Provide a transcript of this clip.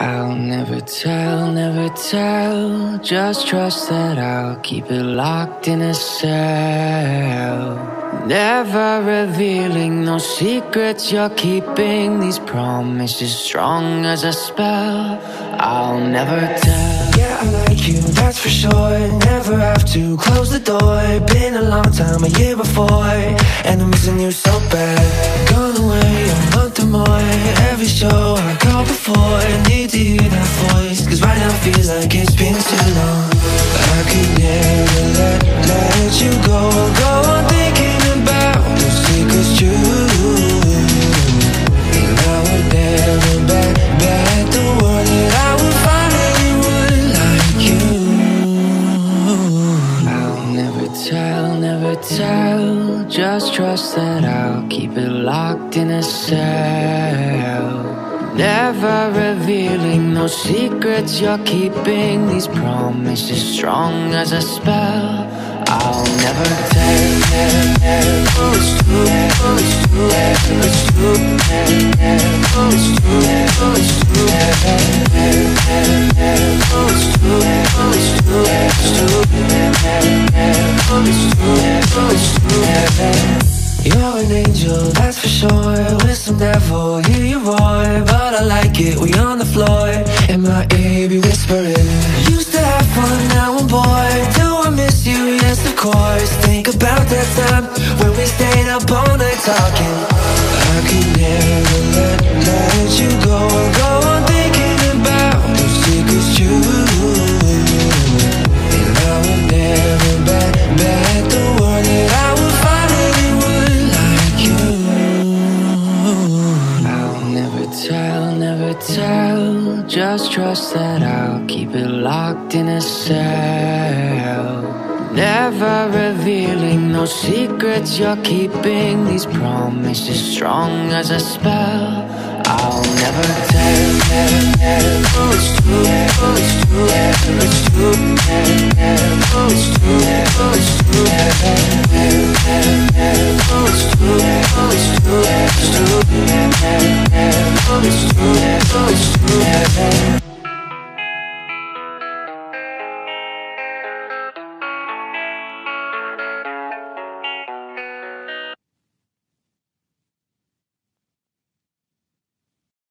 I'll never tell, never tell. Just trust that I'll keep it locked in a cell. Never revealing no secrets you're keeping. These promises strong as a spell. I'll never tell. Yeah, I like you, that's for sure. Never have to close the door. Been a long time, a year before, and I'm missing you so bad. Gone away a month or more. Every show I go before, need to hear that voice, cause right now feels like it's been too long. I could never let you go on thinking about those secrets true. And I would never bet the world that I would find anyone like you. I'll never tell, never tell. Just trust that I'll keep it locked in a cell. Never revealing no secrets you're keeping. These promises strong as a spell. I'll never tell. Oh, it's true, oh, it's true, it's true, oh, it's true, oh, it's true, oh, it's true, oh, it's true, it's true, oh, it's true, oh, it's true. You're an angel, that's for sure. With some devil, hear you roar. But I like it, we on the floor. In my ear, be whispering. Used to have fun, now I'm bored. Do I miss you? Yes, of course. Think about that time when we stayed up all night talking. I could never let you go on thinking about those secrets true. And I would never bet the world that I would find anyone like you. I'll never tell, never tell. Just trust that I'll keep it locked in a cell. Never revealing no secrets you're keeping. These promises strong as a spell. I'll never tell. Oh, it's true, oh, it's true, it's true, oh, it's true, oh, it's true.